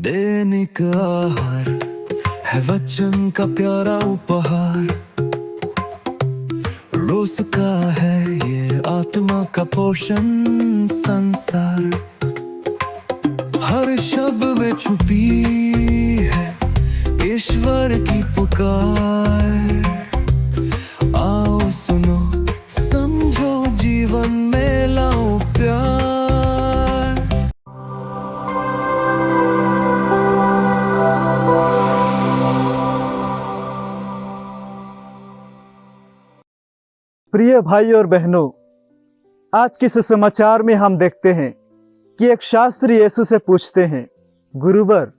दैनिक आहार है वचन का प्यारा उपहार। रोज का है ये आत्मा का पोषण संसार। हर शब्द में छुपी है ईश्वर की पुकार। आओ सुनो समझो जीवन में लाओ प्यार। प्रिय भाई और बहनों, आज के सुसमाचार में हम देखते हैं कि एक शास्त्री यीशु से पूछते हैं, गुरुवर,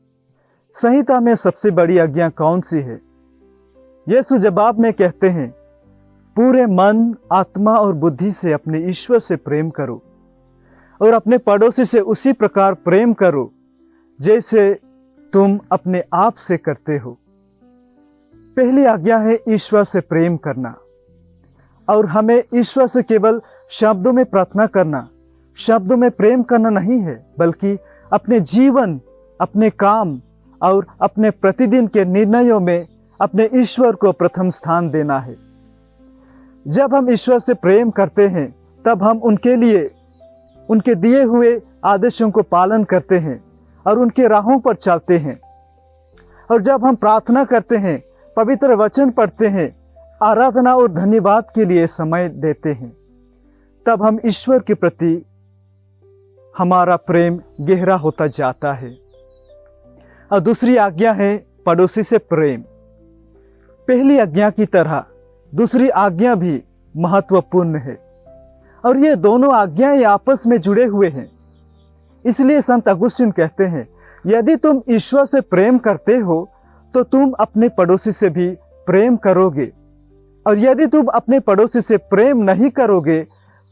संहिता में सबसे बड़ी आज्ञा कौन सी है? यीशु जवाब में कहते हैं, पूरे मन, आत्मा और बुद्धि से अपने ईश्वर से प्रेम करो और अपने पड़ोसी से उसी प्रकार प्रेम करो जैसे तुम अपने आप से करते हो। पहली आज्ञा है ईश्वर से प्रेम करना, और हमें ईश्वर से केवल शब्दों में प्रार्थना करना, शब्दों में प्रेम करना नहीं है, बल्कि अपने जीवन, अपने काम और अपने प्रतिदिन के निर्णयों में अपने ईश्वर को प्रथम स्थान देना है। जब हम ईश्वर से प्रेम करते हैं, तब हम उनके लिए, उनके दिए हुए आदेशों को पालन करते हैं और उनके राहों पर चलते हैं। और जब हम प्रार्थना करते हैं, पवित्र वचन पढ़ते हैं, आराधना और धन्यवाद के लिए समय देते हैं, तब हम ईश्वर के प्रति हमारा प्रेम गहरा होता जाता है। और दूसरी आज्ञा है पड़ोसी से प्रेम। पहली आज्ञा की तरह दूसरी आज्ञा भी महत्वपूर्ण है, और ये दोनों आज्ञाएं आपस में जुड़े हुए हैं। इसलिए संत अगुस्तीन कहते हैं, यदि तुम ईश्वर से प्रेम करते हो तो तुम अपने पड़ोसी से भी प्रेम करोगे, और यदि तुम अपने पड़ोसी से प्रेम नहीं करोगे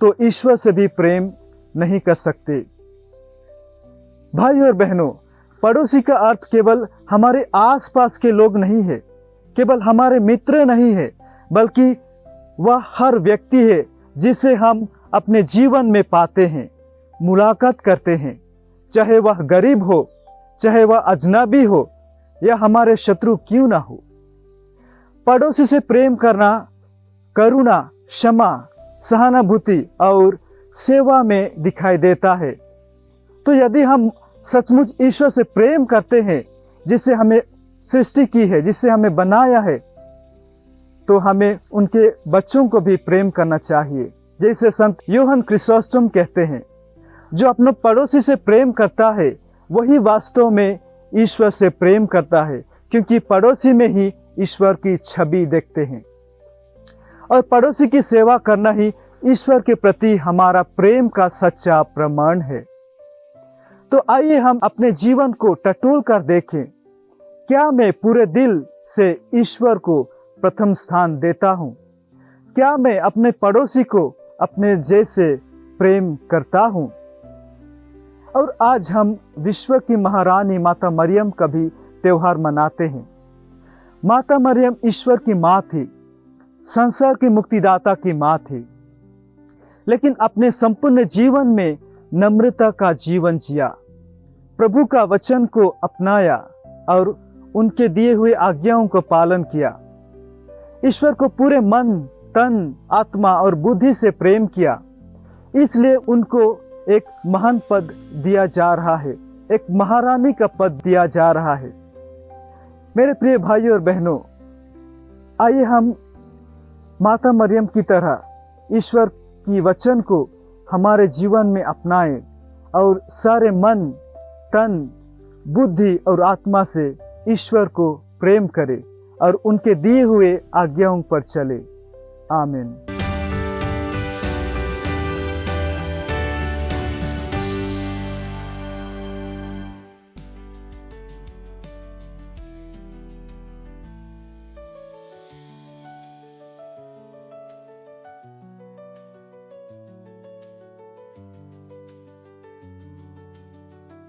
तो ईश्वर से भी प्रेम नहीं कर सकते। भाई और बहनों, पड़ोसी का अर्थ केवल हमारे आसपास के लोग नहीं है, केवल हमारे मित्र नहीं है, बल्कि वह हर व्यक्ति है जिसे हम अपने जीवन में पाते हैं, मुलाकात करते हैं, चाहे वह गरीब हो, चाहे वह अजनबी हो या हमारे शत्रु क्यों ना हो। पड़ोसी से प्रेम करना करुणा, क्षमा, सहानुभूति और सेवा में दिखाई देता है। तो यदि हम सचमुच ईश्वर से प्रेम करते हैं, जिससे हमें सृष्टि की है, जिससे हमें बनाया है, तो हमें उनके बच्चों को भी प्रेम करना चाहिए। जैसे संत यूहन्ना क्रिसोस्टम कहते हैं, जो अपने पड़ोसी से प्रेम करता है वही वास्तव में ईश्वर से प्रेम करता है, क्योंकि पड़ोसी में ही ईश्वर की छवि देखते हैं। और पड़ोसी की सेवा करना ही ईश्वर के प्रति हमारा प्रेम का सच्चा प्रमाण है। तो आइए हम अपने जीवन को टटोल कर देखें, क्या मैं पूरे दिल से ईश्वर को प्रथम स्थान देता हूँ? क्या मैं अपने पड़ोसी को अपने जैसे प्रेम करता हूँ? और आज हम विश्व की महारानी माता मरियम का भी त्योहार मनाते हैं। माता मरियम ईश्वर की माँ थी, संसार की मुक्तिदाता की माँ थी, लेकिन अपने संपूर्ण जीवन में नम्रता का जीवन जिया, प्रभु का वचन को अपनाया और उनके दिए हुए आज्ञाओं को पालन किया। ईश्वर को पूरे मन, तन, आत्मा और बुद्धि से प्रेम किया, इसलिए उनको एक महान पद दिया जा रहा है, एक महारानी का पद दिया जा रहा है। मेरे प्रिय भाइयों और बहनों, आइए हम माता मरियम की तरह ईश्वर की वचन को हमारे जीवन में अपनाएं और सारे मन, तन, बुद्धि और आत्मा से ईश्वर को प्रेम करें और उनके दिए हुए आज्ञाओं पर चले। आमीन।